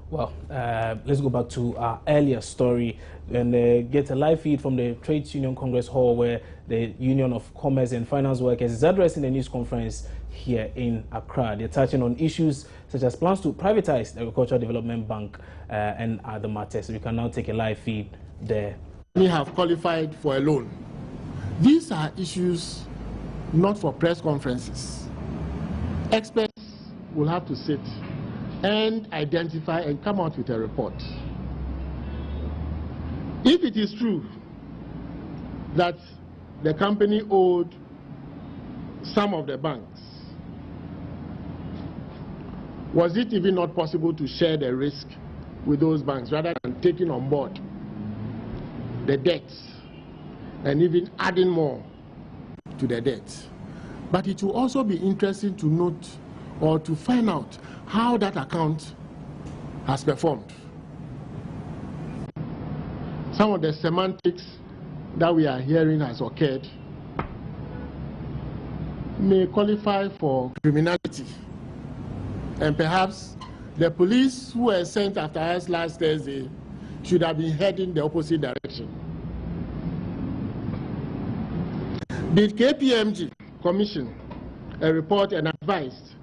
Well, let's go back to our earlier story and get a live feed from the Trades Union Congress Hall, where the Union of Commerce and Finance Workers is addressing a news conference here in Accra. They're touching on issues such as plans to privatize the Agricultural Development Bank and other matters. We can now take a live feed there. We have qualified for a loan. These are issues not for press conferences. Experts will have to sit and identify and come out with a report. If it is true that the company owed some of the banks, was it even not possible to share the risk with those banks rather than taking on board the debts and even adding more to the debt? But it will also be interesting to note or to find out how that account has performed. Some of the semantics that we are hearing has occurred may qualify for criminality. And perhaps the police who were sent after us last Thursday should have been heading the opposite direction. Did KPMG commission a report and advised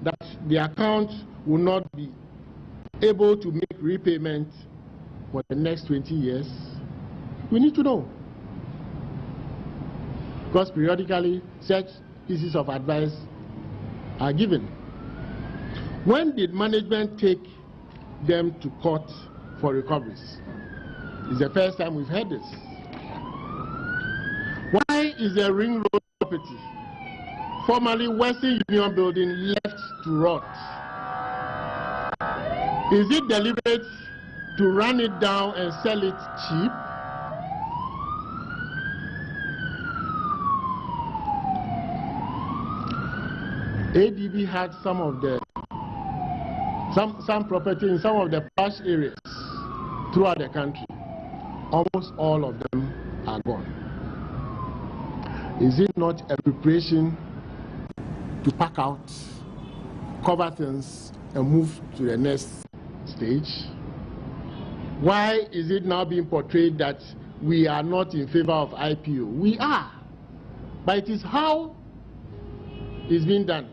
that the account will not be able to make repayment for the next 20 years? We need to know. Because periodically such pieces of advice are given. When did management take them to court for recoveries? It's the first time we've heard this. Why is the Ring Road property, formerly Western Union Building, left to rot? Is it deliberate to run it down and sell it cheap? ADB had some of the property in some of the posh areas throughout the country. Almost all of them are gone. Is it not a preparation to pack out, cover things, and move to the next stage? Why is it now being portrayed that we are not in favor of IPO? We are, but it is how it's being done.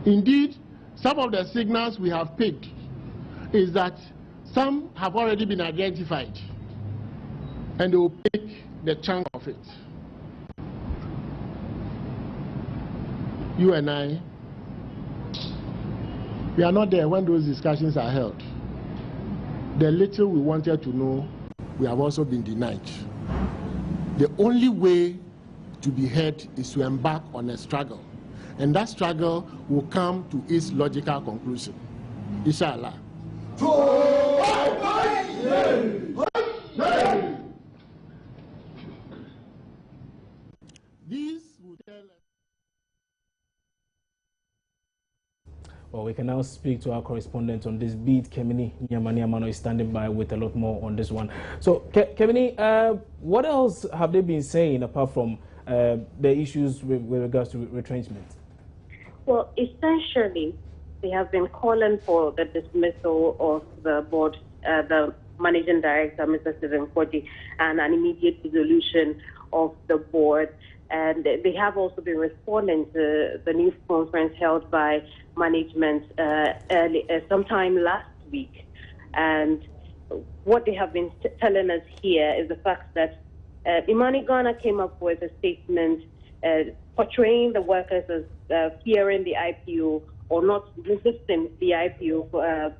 Indeed, some of the signals we have picked is that some have already been identified and they will pick the chunk of it. You and I, we are not there when those discussions are held. The little we wanted to know, we have also been denied. The only way to be heard is to embark on a struggle. And that struggle will come to its logical conclusion. Inshallah. These will tell us. Well, we can now speak to our correspondent on this beat. Kemini Nyamani is standing by with a lot more on this one. So, Kemini, what else have they been saying apart from the issues with regards to retrenchment? Well, essentially, they have been calling for the dismissal of the board, the managing director, Mr. Stephen Koji, and an immediate dissolution of the board. And they have also been responding to the news conference held by management sometime last week. And what they have been telling us here is the fact that Imani Ghana came up with a statement portraying the workers as fearing the IPO or not resisting the IPO,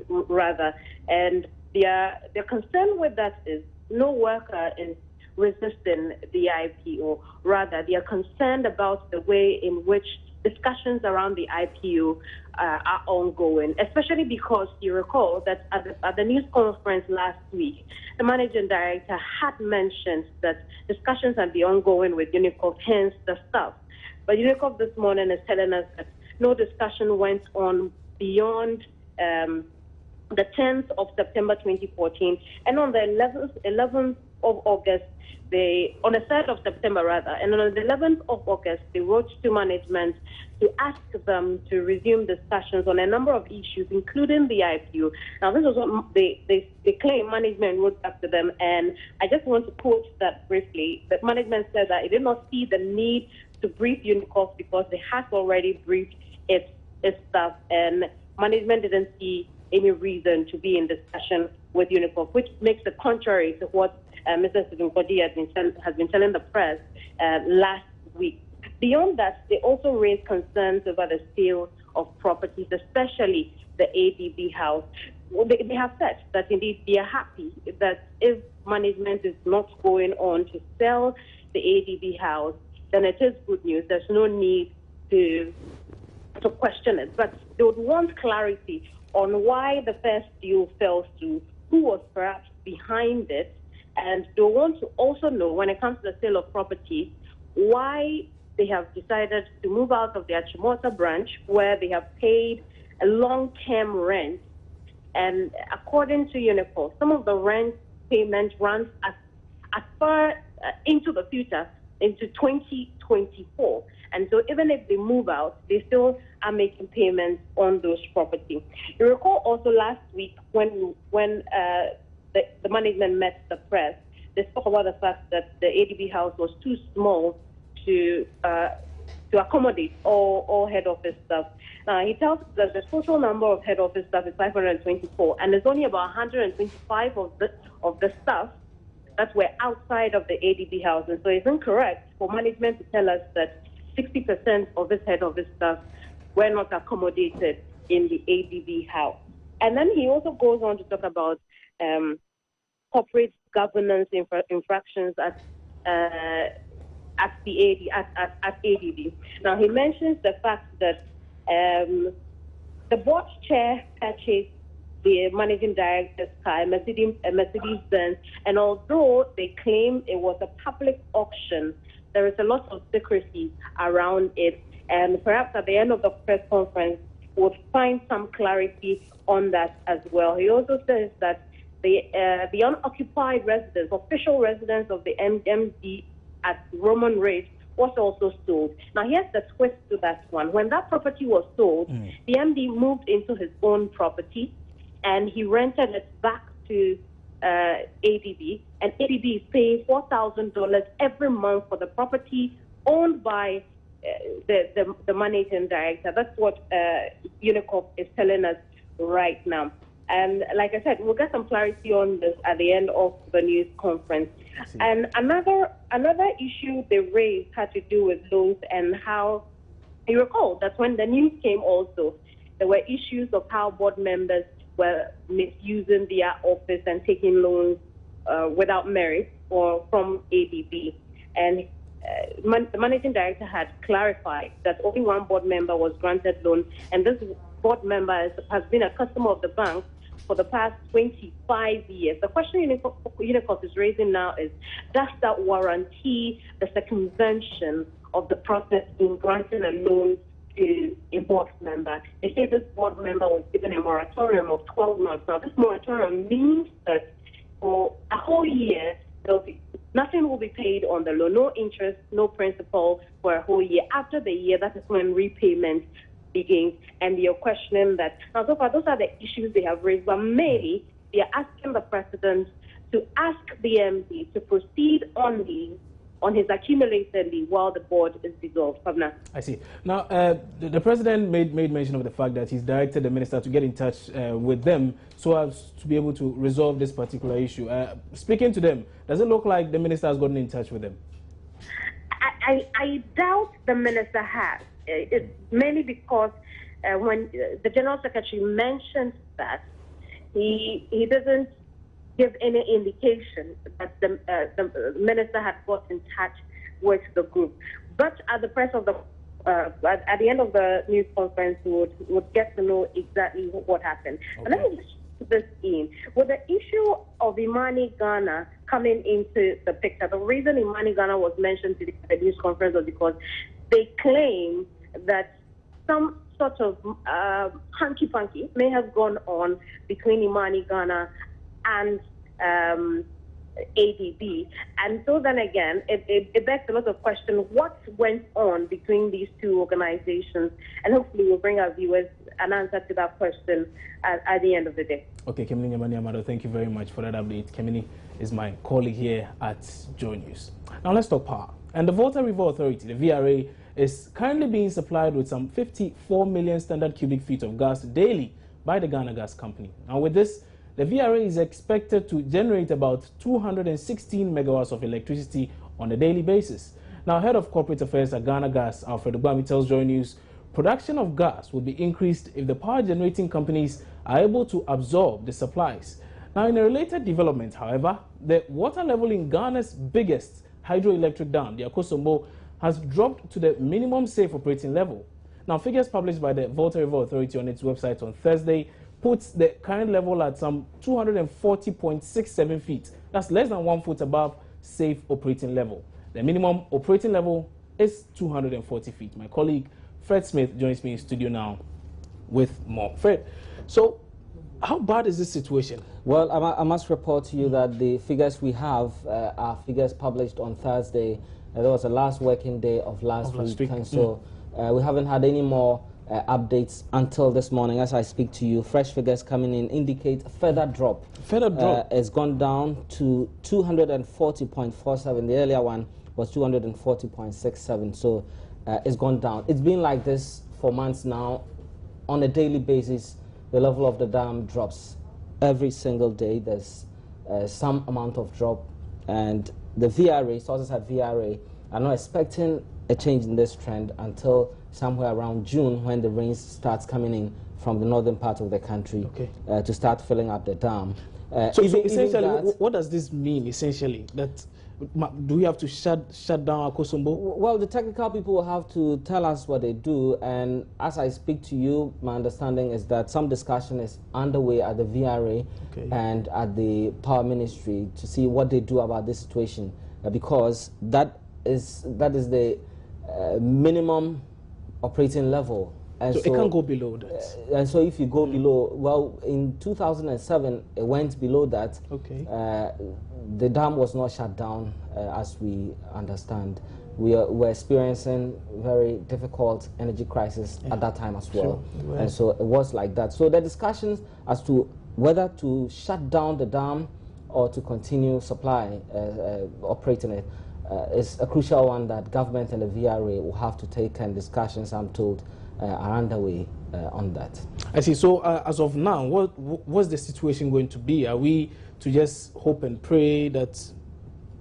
rather. And their concern with that is no worker is resisting the IPO. Rather, they are concerned about the way in which discussions around the IPO are ongoing, especially because you recall that at the news conference last week, the managing director had mentioned that discussions are ongoing with Unicof, hence the stuff. But Unicof this morning is telling us that no discussion went on beyond the 10th of September 2014, and on the 11th of August, on the 3rd of September rather, and on the 11th of August, they wrote to management to ask them to resume discussions on a number of issues, including the IPO. Now, this is what they claim management wrote back to them, and I just want to quote that briefly. The management said that it did not see the need to brief Unicof because they had already briefed its staff, and management didn't see any reason to be in discussion with Unicof, which makes it contrary to what Mr. Stephen Kodji has been telling the press last week. Beyond that, they also raised concerns over the sale of properties, especially the ADB house. They have said that indeed they are happy that if management is not going on to sell the ADB house, then it is good news. There's no need to question it. But they would want clarity on why the first deal fell through, who was perhaps behind it, and they want to also know, when it comes to the sale of property, why they have decided to move out of their Chimota branch, where they have paid a long-term rent. And according to Unicof, some of the rent payment runs as far into the future, into 2024. And so even if they move out, they still are making payments on those properties. You recall also last week when the management met the press, they spoke about the fact that the ADB house was too small to accommodate all head office staff. He tells us that the total number of head office staff is 524, and there's only about 125 of the staff that were outside of the ADB house. And so it's incorrect for management to tell us that 60% of this head office staff were not accommodated in the ADB house. And then he also goes on to talk about corporate governance infractions at ADB. Now, he mentions the fact that the board chair purchased the managing director's car, a Mercedes-Benz, and although they claim it was a public auction, there is a lot of secrecy around it, and perhaps at the end of the press conference, we'll find some clarity on that as well. He also says that the unoccupied residence, official residence of the MD at Roman Ridge was also sold. Now, here's the twist to that one. When that property was sold, the MD moved into his own property, and he rented it back to ADB, and ADB is paying $4,000 every month for the property owned by the managing director. That's what Unicof is telling us right now. And like I said, we'll get some clarity on this at the end of the news conference. And another issue they raised had to do with loans, and how you recall that when the news came also, there were issues of how board members were misusing their office and taking loans without merit or from ADB. And the managing director had clarified that only one board member was granted loan, and this board member has been a customer of the bank for the past 25 years. The question Unicof is raising now is, does that warranty the circumvention of the process in granting a loan to a board member? They say this board member was given a moratorium of 12 months. Now, this moratorium means that for a whole year, nothing will be paid on the loan, no interest, no principal for a whole year. After the year, that is when repayment begins, and you're questioning that. Now, so far, those are the issues they have raised, but maybe they are asking the president to ask the MD to proceed on his accumulated leave while the board is dissolved. I see. Now, the president made mention of the fact that he's directed the minister to get in touch with them so as to be able to resolve this particular issue. Speaking to them, does it look like the minister has gotten in touch with them? I doubt the minister has. It's mainly because when the General Secretary mentioned that, he doesn't give any indication that the minister had got in touch with the group. But at the press of the at the end of the news conference, we would get to know exactly what happened. Okay. And let me just put this in. With the issue of Imani Ghana coming into the picture, the reason Imani Ghana was mentioned today at the news conference was because they claim that some sort of hanky-panky may have gone on between Imani Ghana and ADB. And so then again, it begs a lot of questions. What went on between these two organizations? And hopefully we'll bring our viewers an answer to that question at the end of the day. Okay, Kemini Imani Amado, thank you very much for that update. Kemini is my colleague here at Joy News. Now let's talk power. And the Volta River Authority, the VRA, is currently being supplied with some 54 million standard cubic feet of gas daily by the Ghana Gas Company. Now with this, the VRA is expected to generate about 216 megawatts of electricity on a daily basis. Now, Head of Corporate Affairs at Ghana Gas, Alfred Ogbami, tells Joy News, production of gas will be increased if the power generating companies are able to absorb the supplies. Now, in a related development, however, the water level in Ghana's biggest hydroelectric dam, the Akosombo, has dropped to the minimum safe operating level. Now, figures published by the Volta River Authority on its website on Thursday puts the current level at some 240.67 feet. That's less than 1 foot above safe operating level. The minimum operating level is 240 feet. My colleague Fred Smith joins me in studio now with more. Fred, so how bad is this situation? Well, I must report to you that the figures we have are figures published on Thursday. That was the last working day of last week. And so we haven't had any more updates until this morning. As I speak to you, fresh figures coming in indicate a further drop. It's gone down to 240.47. The earlier one was 240.67. So it's gone down. It's been like this for months now. On a daily basis, the level of the dam drops every single day. There's some amount of drop, and the VRA, sources at VRA, are not expecting a change in this trend until somewhere around June, when the rains starts coming in from the northern part of the country to start filling up the dam. So essentially, what does this mean, essentially? That do we have to shut down Akosombo? Well, the technical people will have to tell us what they do, and as I speak to you, my understanding is that some discussion is underway at the VRA and at the Power Ministry to see what they do about this situation, because that is the minimum operating level. And so it can't go below that. And so if you go below, well, in 2007, it went below that. The dam was not shut down, as we understand. We were experiencing very difficult energy crisis at that time as well. And so it was like that. So the discussions as to whether to shut down the dam or to continue supply, operating it, is a crucial one that government and the VRA will have to take, and discussions, I'm told, are underway on that. I see. So as of now, what's the situation going to be? Are we to just hope and pray that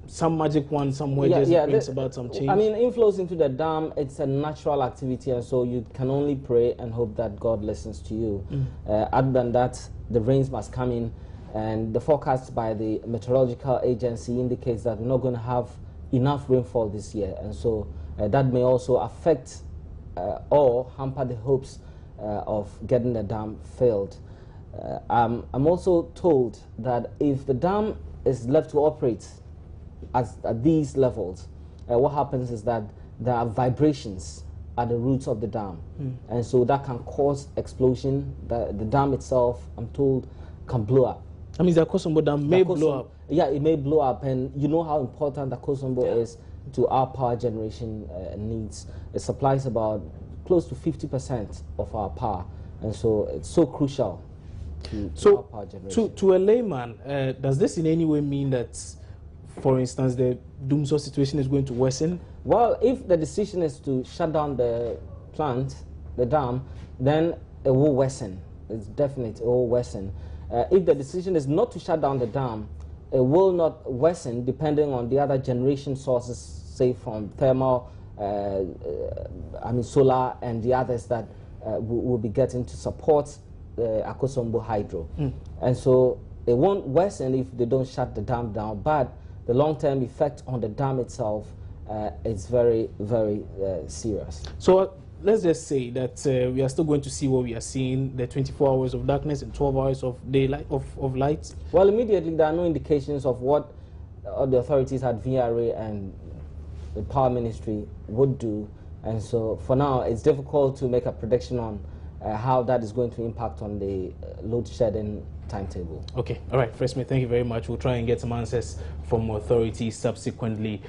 some magic one somewhere brings about some change? I mean, inflows into the dam, it's a natural activity, and so you can only pray and hope that God listens to you. Other than that, the rains must come in, and the forecast by the meteorological agency indicates that we're not going to have enough rainfall this year, and so that may also affect or hamper the hopes of getting the dam filled. I'm also told that if the dam is left to operate at these levels, what happens is that there are vibrations at the roots of the dam, and so that can cause explosion. The dam itself, I'm told, can blow up. That means the Akosombo dam may blow up. Yeah, it may blow up, and you know how important the Akosombo is to our power generation needs. It supplies about close to 50% of our power, and so it's so crucial to our power generation. To a layman, does this in any way mean that, for instance, the Dumso situation is going to worsen? Well, if the decision is to shut down the plant, the dam, then it will worsen. It's definite, it will worsen. If the decision is not to shut down the dam, it will not worsen depending on the other generation sources, say from thermal, solar, and the others that will be getting to support the Akosombo hydro. And so it won't worsen if they don't shut the dam down, but the long-term effect on the dam itself is very, very serious. So let's just say that we are still going to see what we are seeing, the 24 hours of darkness and 12 hours of daylight, of light. Well, immediately there are no indications of what the authorities at VRA and the Power Ministry would do, and so for now it's difficult to make a prediction on how that is going to impact on the load shedding timetable. Okay, all right, First Mate, thank you very much. We'll try and get some answers from authorities subsequently.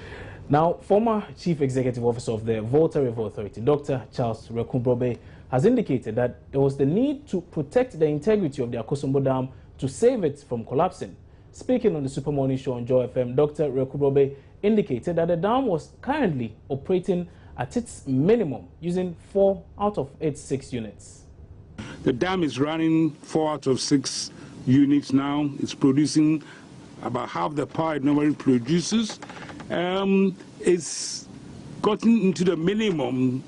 Now, former Chief Executive Officer of the Volta River Authority, Dr. Charles Okabe, has indicated that there was the need to protect the integrity of the Akosombo Dam to save it from collapsing. Speaking on the Super Morning Show on Joy FM, Dr. Okabe indicated that the dam was currently operating at its minimum, using 4 out of its 6 units. The dam is running 4 out of 6 units now. It's producing about half the power it normally produces. It's gotten into the minimum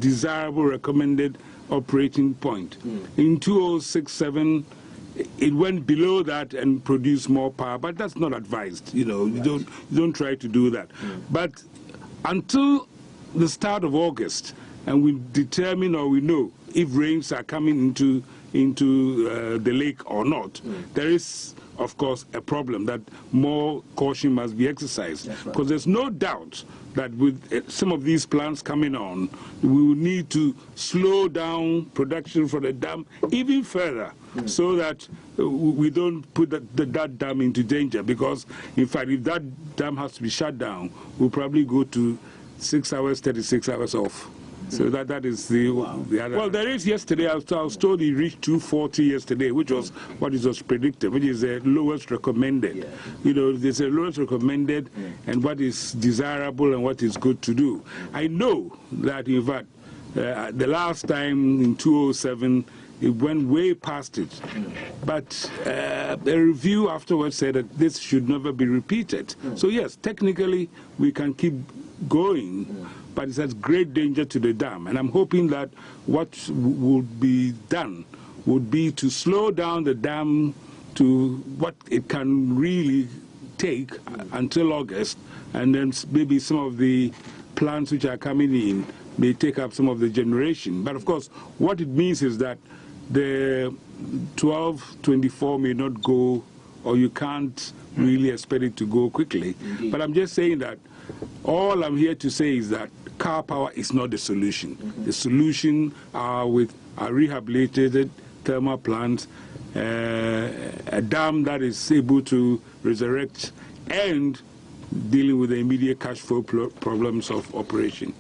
desirable recommended operating point. In 2006-07, it went below that and produced more power, but that's not advised. You know, you don't try to do that. But until the start of August, and we determine or we know if rains are coming into the lake or not, there is, of course, a problem that more caution must be exercised. Because there's no doubt that with some of these plants coming on, we will need to slow down production for the dam even further, so that we don't put that dam into danger. Because, in fact, if that dam has to be shut down, we'll probably go to 6 hours, 36 hours off. So that is the other. Well, there is yesterday, I was told he reached 240 yesterday, which was what it was predicted, which is the lowest recommended. You know, there's a lowest recommended and what is desirable and what is good to do. I know that, in fact, the last time in 2007, it went way past it. But a review afterwards said that this should never be repeated. So yes, technically, we can keep going, but it's at great danger to the dam. And I'm hoping that what would be done would be to slow down the dam to what it can really take until August, and then maybe some of the plants which are coming in may take up some of the generation. But of course, what it means is that the 12-24 may not go, or you can't really expect it to go quickly. But I'm just saying that all I'm here to say is that car power is not the solution. The solution are with a rehabilitated thermal plant, a dam that is able to resurrect, and dealing with the immediate cash flow problems of operation.